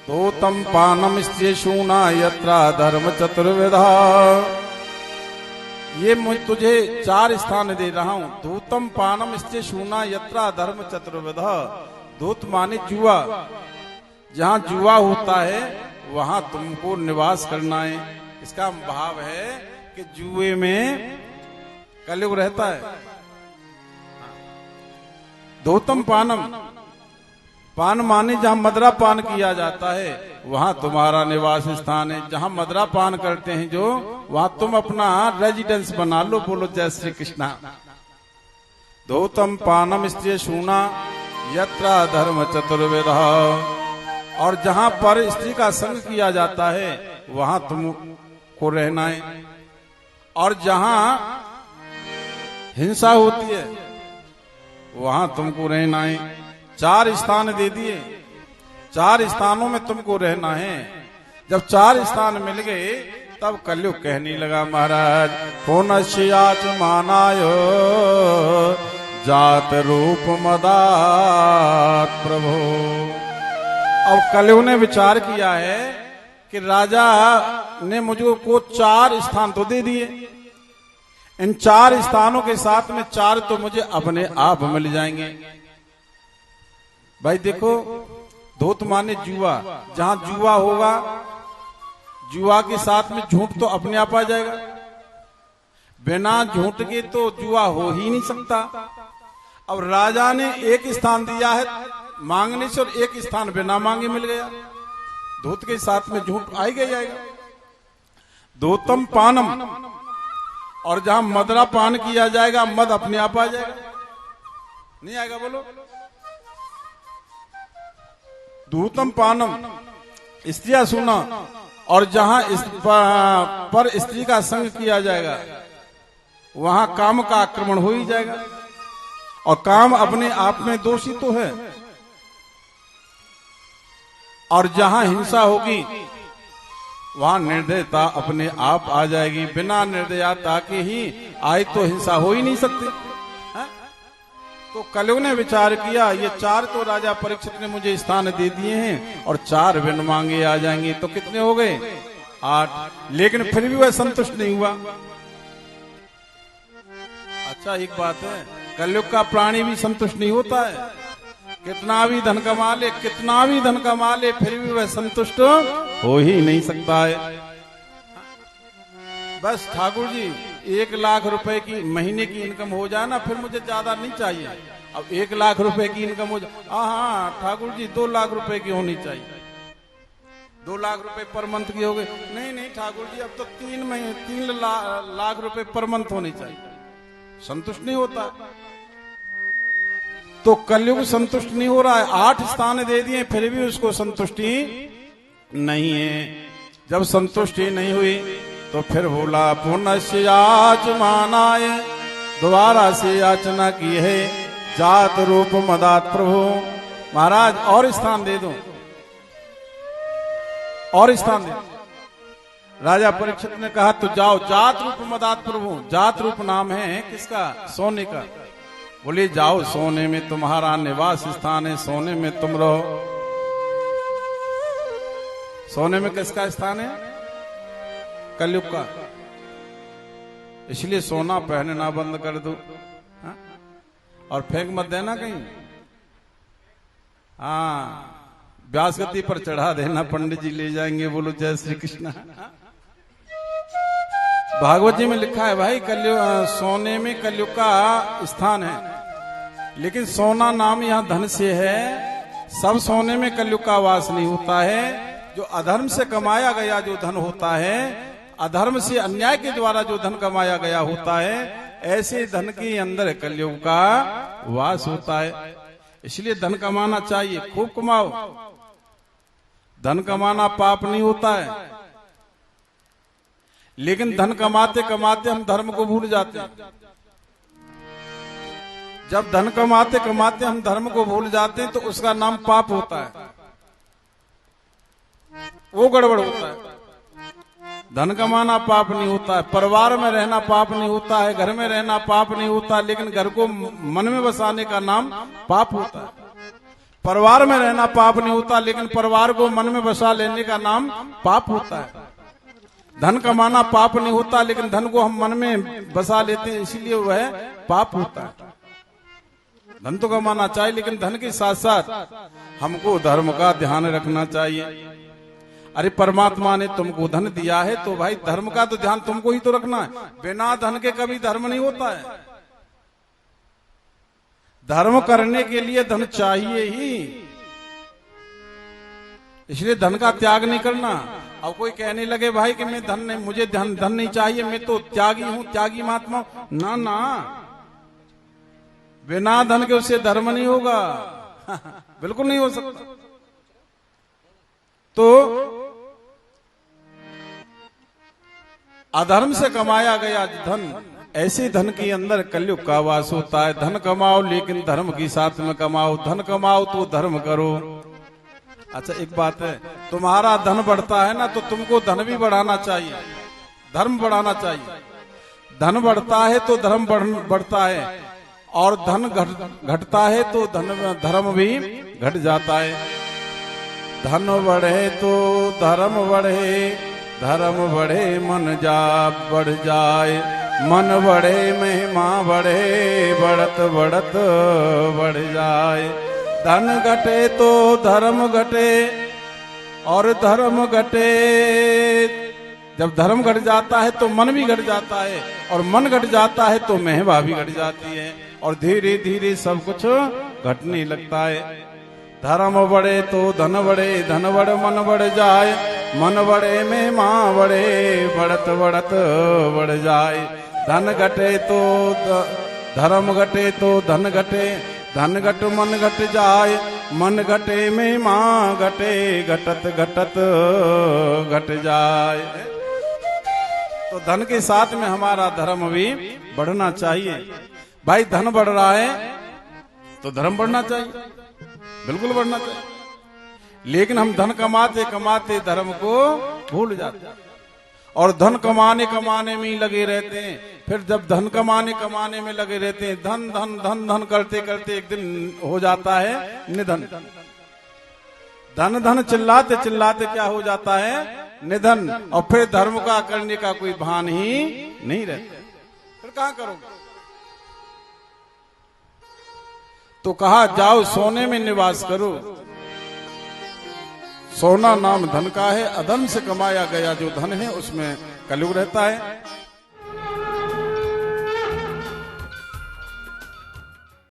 धूतम पानम स्त्रीशूना यत्रा धर्म चतुर्विधा। ये मैं तुझे 4 स्थान दे रहा हूं। धूतम पानम स्त्रीशूना यत्रा धर्म चतुर्विधा। धूत माने जुआ, जहां जुआ होता है वहां तुमको निवास करना है। इसका भाव है कि जुए में कलयुग रहता है। धूतम पानम, पान माने जहां मदरा पान किया जाता है वहां तुम्हारा निवास स्थान है। जहां मदरा पान करते हैं जो, वहां तुम अपना रेजिडेंस बना लो। बोलो जय श्री कृष्णा। धूतम पानम स्त्रीशूना यत्रा धर्म चतुर्विधा। और जहां पर स्त्री का संग किया जाता है वहां तुमको रहना है। और जहां हिंसा होती है वहां तुमको रहना है। 4 स्थान दे दिए, 4 स्थानों में तुमको रहना है। जब 4 स्थान मिल गए तब कलयुग कहने लगा महाराज पुनश्याच मानायो जात रूप मदात प्रभु। अब कलयुग ने विचार किया है कि राजा ने मुझको 4 स्थान तो दे दिए, इन 4 स्थानों के साथ में 4 तो मुझे अपने आप मिल जाएंगे। भाई देखो, धूत माने जुआ, जहां जुआ होगा जुआ के साथ में झूठ तो अपने आप आ जाएगा। बिना झूठ के तो जुआ हो ही नहीं सकता। अब राजा ने 1 स्थान दिया है मांगने से और 1 स्थान बिना मांगे मिल गया। धूत के साथ में झूठ आएगा ही आएगा। धूतम पानम, और जहां मदरा पान किया जाएगा मद अपने आप आ जाएगा। नहीं आएगा? बोलो। धूतम पानम स्त्रियां सुना, और जहां पर स्त्री का संग किया जाएगा वहां काम का आक्रमण हो ही जाएगा। और काम अपने आप में दोषी तो है। और जहां हिंसा होगी वहां निर्दयता अपने आप आ जाएगी। बिना निर्दयता के ही आए तो हिंसा हो ही नहीं सकती है? तो कलयुग ने विचार किया ये 4 तो राजा परीक्षित ने मुझे स्थान दे दिए हैं और 4 बिन मांगे आ जाएंगे, तो कितने हो गए? 8। लेकिन फिर भी वह संतुष्ट नहीं हुआ। अच्छा एक बात है, कलयुग का प्राणी भी संतुष्ट नहीं होता है। कितना भी धन कमा ले, कितना भी धन कमा ले, फिर भी वह संतुष्ट हो ही नहीं सकता है। बस ठाकुर जी 1 लाख रुपए की महीने की इनकम हो जाए ना, फिर मुझे ज्यादा नहीं चाहिए। अब 1 लाख रुपए की इनकम हो जाए, हाँ ठाकुर जी 2 लाख रुपए की होनी चाहिए। 2 लाख रुपए पर मंथ की हो गई। नहीं नहीं ठाकुर जी अब तो 3 लाख रुपए पर मंथ होनी चाहिए। संतुष्ट नहीं होता। तो कलयुग संतुष्ट नहीं हो रहा है। 8 स्थान दे दिए फिर भी उसको संतुष्टि नहीं है। जब संतुष्टि नहीं हुई तो फिर बोला पुनश्च याचमानाय, दोबारा से याचना की है जात रूप मदात प्रभु। महाराज और स्थान दे दो, और स्थान दे। राजा परीक्षित ने कहा तो जाओ जात रूप मदात प्रभु। जात रूप नाम है किसका? सोने का। बोले जाओ, सोने में तुम्हारा निवास स्थान है, सोने में तुम रहो। सोने में किसका स्थान है? कलयुग का। इसलिए सोना पहनना बंद कर दो, हा? और फेंक मत देना कहीं। हाँ, व्यास गति पर चढ़ा देना, पंडित जी ले जाएंगे। बोलो जय श्री कृष्ण। भागवत जी में लिखा है भाई कलयुग, सोने में कलयुग का स्थान है। लेकिन सोना नाम यहाँ धन से है। सब सोने में कलयुग का वास नहीं होता है। जो अधर्म से कमाया गया जो धन होता है, अधर्म से अन्याय के द्वारा जो धन कमाया गया होता है, ऐसे धन के अंदर कलयुग का वास होता है। इसलिए धन कमाना चाहिए, खूब कमाओ। धन कमाना पाप नहीं होता है। लेकिन धन कमाते कमाते हम धर्म को भूल जाते हैं। जब धन कमाते कमाते हम धर्म को भूल जाते हैं तो उसका नाम पाप होता है, वो गड़बड़ होता है। धन कमाना पाप नहीं होता है, परिवार में रहना पाप नहीं होता है, घर में रहना पाप नहीं होता, लेकिन घर को मन में बसाने का नाम पाप होता है। परिवार में रहना पाप नहीं होता, लेकिन परिवार को मन में बसा लेने का नाम पाप होता है। धन कमाना पाप नहीं होता, लेकिन धन को हम मन में बसा लेते हैं, इसीलिए वह पाप होता है। धन तो कमाना चाहिए, लेकिन धन के साथ साथ हमको धर्म का ध्यान रखना चाहिए। अरे परमात्मा ने तुमको धन दिया है तो भाई धर्म का तो ध्यान तुमको ही तो रखना है। बिना धन के कभी धर्म नहीं होता है। धर्म करने के लिए धन चाहिए ही, इसलिए धन का त्याग नहीं करना। अब कोई कहने लगे भाई कि मैं धन नहीं, मुझे धन नहीं चाहिए, मैं तो त्यागी हूं, त्यागी महात्मा, ना ना, बिना धन के उससे धर्म नहीं होगा। बिल्कुल नहीं हो सकता। तो अधर्म से कमाया गया धन, ऐसे धन के अंदर कलयुग का वास होता है। धन कमाओ लेकिन धर्म के साथ में कमाओ, धन कमाओ तो धर्म करो। अच्छा एक बात है, तुम्हारा धन बढ़ता है ना तो तुमको धन भी बढ़ाना चाहिए, धर्म बढ़ाना चाहिए। धन बढ़ता है तो धर्म बढ़ता है, और धन घटता है तो धर्म भी घट जाता है। धन बढ़े तो धर्म बढ़े, धर्म बढ़े मन जा बढ़ जाए, मन बढ़े महिमा बढ़े, बढ़त बढ़त बढ़ जाए। धन घटे तो धर्म घटे, और धर्म घटे, जब धर्म घट जाता है तो मन भी घट जाता है, और मन घट जाता है तो महिमा भी घट जाती है, और धीरे धीरे सब कुछ घटने लगता है। धर्म बढ़े तो धन बढ़े, धन बढ़े मन बढ़ जाए, मन बढ़े महिमा बढ़े, बढ़त बढ़त बढ़ जाए। धन घटे तो धर्म घटे तो धन घटे, धन घट मन घट जाए, मन घटे महिमा घटे, घटत घटत घट जाए। तो धन के साथ में हमारा धर्म भी बढ़ना चाहिए। भाई धन बढ़ रहा है तो धर्म बढ़ना चाहिए, बिल्कुल बढ़ना चाहिए। लेकिन हम धन कमाते कमाते धर्म को भूल जाते हैं, और धन कमाने कमाने में ही लगे रहते हैं। फिर जब धन कमाने में लगे रहते हैं, धन धन धन धन करते करते एक दिन हो जाता है निधन। धन धन चिल्लाते चिल्लाते क्या हो जाता है, निधन। और फिर धर्म का करने का कोई भान ही नहीं रहता, फिर कहां करोगे। तो कहा जाओ सोने में निवास करो, सोना नाम धन का है। अधर्म से कमाया गया जो धन है उसमें कलयुग रहता है।